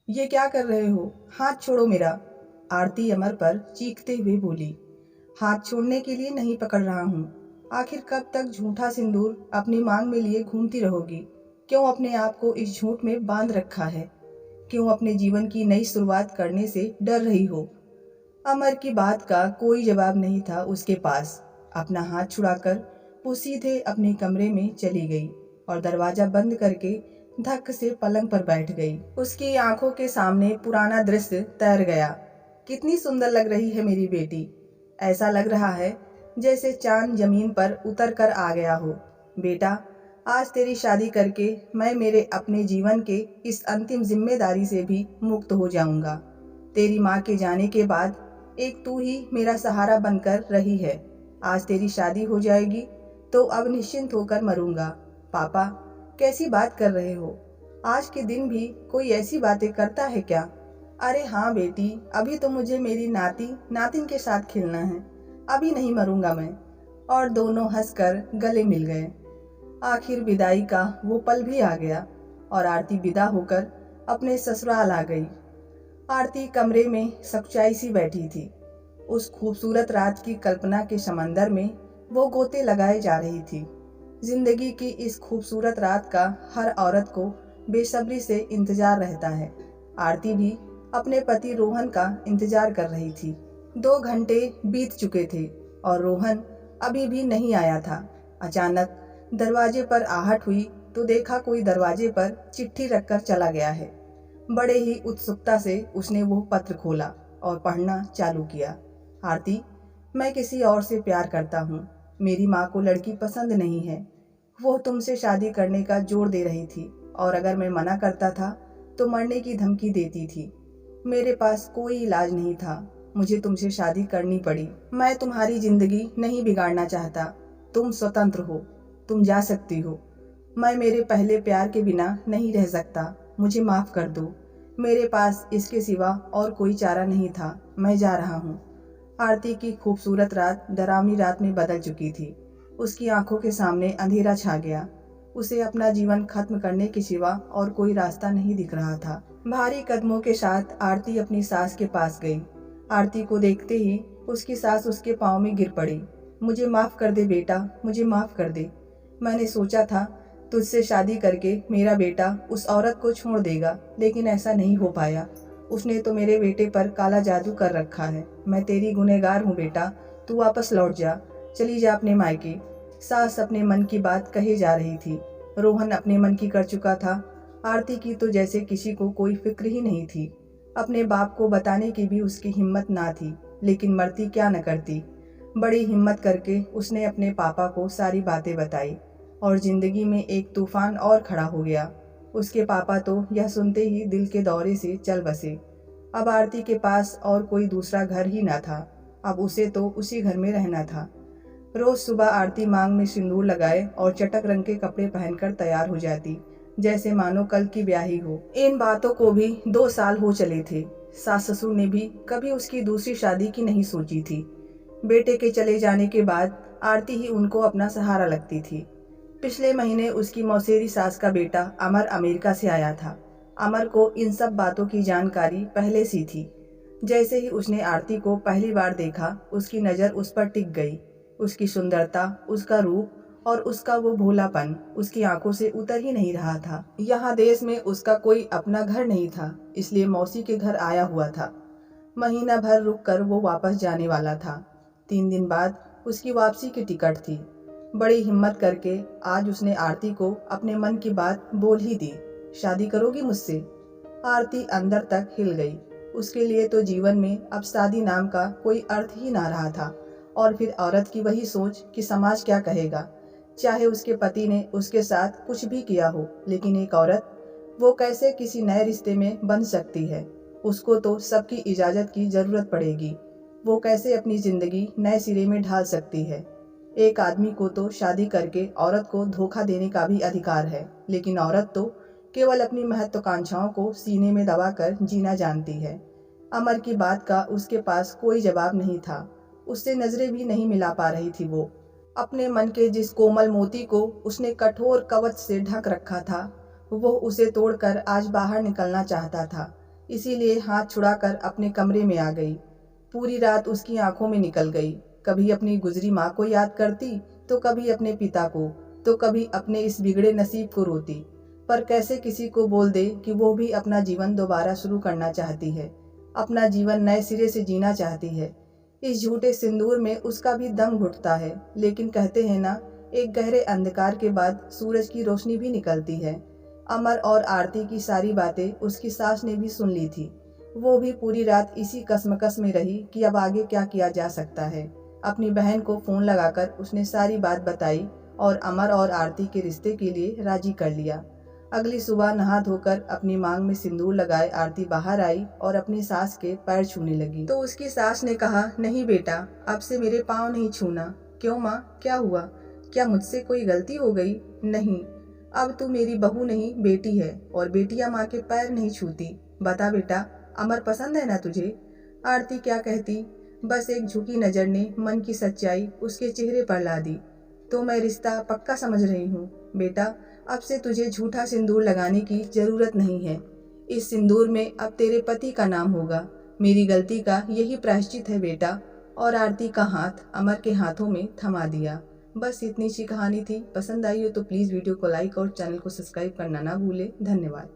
ये क्या कर रहे हो? हाथ छोड़ो मेरा। आरती अमर पर चीखते हुए बोली। हाथ छोड़ने के लिए नहीं पकड़ रहा हूँ। आखिर कब तक झूठा सिंदूर अपनी मांग में लिए घूमती रहोगी? क्यों अपने आप को इस झूठ में बांध रखा है? क्यों अपने जीवन की नई शुरुआत करने से डर रही हो? अमर की बात का कोई जवाब नहीं था उसके पास। अपना हाथ छुड़ाकर वो सीधे अपने कमरे में चली गई और दरवाजा बंद करके धक्क से पलंग पर बैठ गई। उसकी आंखों के सामने पुराना दृश्य तैर गया। कितनी सुंदर लग रही है मेरी बेटी। ऐसा लग रहा है जैसे चांद जमीन पर उतर कर आ गया हो। बेटा, आज तेरी शादी करके मैं मेरे अपने जीवन के इस अंतिम जिम्मेदारी से भी मुक्त हो जाऊंगा। तेरी माँ के जाने के बाद एक तू ही मेरा सहारा बनकर रही है। आज तेरी शादी हो जाएगी तो अब निश्चिंत होकर मरूंगा। पापा, कैसी बात कर रहे हो? आज के दिन भी कोई ऐसी बातें करता है क्या? अरे हाँ बेटी, अभी तो मुझे मेरी नाती नातिन के साथ खेलना है। अभी नहीं मरूंगा मैं। और दोनों हंसकर गले मिल गए। आखिर विदाई का वो पल भी आ गया और आरती विदा होकर अपने ससुराल आ गई। आरती कमरे में सच्चाई सी बैठी थी। उस खूबसूरत रात की कल्पना के समंदर में वो गोते लगाए जा रही थी। जिंदगी की इस खूबसूरत रात का हर औरत को बेसब्री से इंतजार रहता है। आरती भी अपने पति रोहन का इंतजार कर रही थी। 2 घंटे बीत चुके थे और रोहन अभी भी नहीं आया था। अचानक दरवाजे पर आहट हुई तो देखा कोई दरवाजे पर चिट्ठी रखकर चला गया है। बड़े ही उत्सुकता से उसने वो पत्र खोला और पढ़ना चालू किया। आरती, मैं किसी और से प्यार करता हूँ। मेरी माँ को लड़की पसंद नहीं है। वो तुमसे शादी करने का जोर दे रही थी और अगर मैं मना करता था तो मरने की धमकी देती थी। मेरे पास कोई इलाज नहीं था। मुझे तुमसे शादी करनी पड़ी। मैं तुम्हारी जिंदगी नहीं बिगाड़ना चाहता। तुम स्वतंत्र हो। तुम जा सकती हो। मैं मेरे पहले प्यार के बिना नहीं रह सकता। मुझे माफ कर दो। मेरे पास इसके सिवा और कोई चारा नहीं था। मैं जा रहा हूँ। आरती की खूबसूरत रात डरावनी रात में बदल चुकी थी। उसकी आंखों के सामने अंधेरा छा गया। उसे अपना जीवन खत्म करने के सिवा और कोई रास्ता नहीं दिख रहा था। भारी कदमों के साथ आरती अपनी सास के पास गई। आरती को देखते ही उसकी सास उसके पाँव में गिर पड़ी। मुझे माफ कर दे बेटा, मुझे माफ कर दे। मैंने सोचा था तुझसे शादी करके मेरा बेटा उस औरत को छोड़ देगा, लेकिन ऐसा नहीं हो पाया। उसने तो मेरे बेटे पर काला जादू कर रखा है। मैं तेरी गुनहगार हूँ बेटा। तू वापस लौट जा। चली जा अपने मायके। सास अपने मन की बात कहे जा रही थी। रोहन अपने मन की कर चुका था। आरती की तो जैसे किसी को कोई फिक्र ही नहीं थी। अपने बाप को बताने की भी उसकी हिम्मत ना थी, लेकिन मरती क्या न करती। बड़ी हिम्मत करके उसने अपने पापा को सारी बातें बताई और जिंदगी में एक तूफान और खड़ा हो गया। उसके पापा तो यह सुनते ही दिल के दौरे से चल बसे। अब आरती के पास और कोई दूसरा घर ही ना था। अब उसे तो उसी घर में रहना था। रोज सुबह आरती मांग में सिंदूर लगाए और चटक रंग के कपड़े पहनकर तैयार हो जाती, जैसे मानो कल की ब्याही हो। इन बातों को भी 2 साल हो चले थे। सास ससुर ने भी कभी उसकी दूसरी शादी की नहीं सोची थी। बेटे के चले जाने के बाद आरती ही उनको अपना सहारा लगती थी। पिछले महीने उसकी मौसेरी सास का बेटा अमर अमेरिका से आया था। अमर को इन सब बातों की जानकारी पहले से थी। जैसे ही उसने आरती को पहली बार देखा, उसकी नज़र उस पर टिक गई। उसकी सुंदरता, उसका रूप और उसका वो भोलापन उसकी आंखों से उतर ही नहीं रहा था। यहाँ देश में उसका कोई अपना घर नहीं था, इसलिए मौसी के घर आया हुआ था। महीना भर रुक कर वो वापस जाने वाला था। 3 दिन बाद उसकी वापसी की टिकट थी। बड़ी हिम्मत करके आज उसने आरती को अपने मन की बात बोल ही दी। शादी करोगी मुझसे? आरती अंदर तक हिल गई। उसके लिए तो जीवन में अब शादी नाम का कोई अर्थ ही ना रहा था। और फिर औरत की वही सोच कि समाज क्या कहेगा। चाहे उसके पति ने उसके साथ कुछ भी किया हो, लेकिन एक औरत, वो कैसे किसी नए रिश्ते में बंध सकती है? उसको तो सबकी इजाज़त की ज़रूरत पड़ेगी। वो कैसे अपनी ज़िंदगी नए सिरे में ढाल सकती है? एक आदमी को तो शादी करके औरत को धोखा देने का भी अधिकार है, लेकिन औरत तो केवल अपनी महत्वाकांक्षाओं को सीने में दबाकर जीना जानती है। अमर की बात का उसके पास कोई जवाब नहीं था। उससे नजरें भी नहीं मिला पा रही थी। वो अपने मन के जिस कोमल मोती को उसने कठोर कवच से ढक रखा था, वो उसे तोड़कर आज बाहर निकलना चाहता था। इसीलिए हाथ छुड़ाकर अपने कमरे में आ गई। पूरी रात उसकी आंखों में निकल गई। कभी अपनी गुजरी माँ को याद करती, तो कभी अपने पिता को, तो कभी अपने इस बिगड़े नसीब को रोती। पर कैसे किसी को बोल दे कि वो भी अपना जीवन दोबारा शुरू करना चाहती है, अपना जीवन नए सिरे से जीना चाहती है। इस झूठे सिंदूर में उसका भी दम घुटता है, लेकिन कहते हैं ना, एक गहरे अंधकार के बाद सूरज की रोशनी भी निकलती है। अमर और आरती की सारी बातें उसकी सास ने भी सुन ली थी। वो भी पूरी रात इसी कसमकस में रही कि अब आगे क्या किया जा सकता है। अपनी बहन को फ़ोन लगाकर उसने सारी बात बताई और अमर और आरती के रिश्ते के लिए राजी कर लिया। अगली सुबह नहा धोकर अपनी मांग में सिंदूर लगाए आरती बाहर आई और अपनी सास के पैर छूने लगी। तो उसकी सास ने कहा, नहीं बेटा, अब से मेरे पाँव नहीं छूना। क्यों माँ, क्या हुआ? क्या मुझसे कोई गलती हो गई? नहीं, अब तू मेरी बहू नहीं बेटी है, और बेटियां माँ के पैर नहीं छूती। बता बेटा, अमर पसंद है ना तुझे? आरती क्या कहती, बस एक झुकी नज़र ने मन की सच्चाई उसके चेहरे पर ला दी। तो मैं रिश्ता पक्का समझ रही हूँ बेटा। अब से तुझे झूठा सिंदूर लगाने की जरूरत नहीं है। इस सिंदूर में अब तेरे पति का नाम होगा। मेरी गलती का यही प्रायश्चित है बेटा। और आरती का हाथ अमर के हाथों में थमा दिया। बस इतनी सी कहानी थी। पसंद आई हो तो प्लीज़ वीडियो को लाइक और चैनल को सब्सक्राइब करना ना भूलें। धन्यवाद।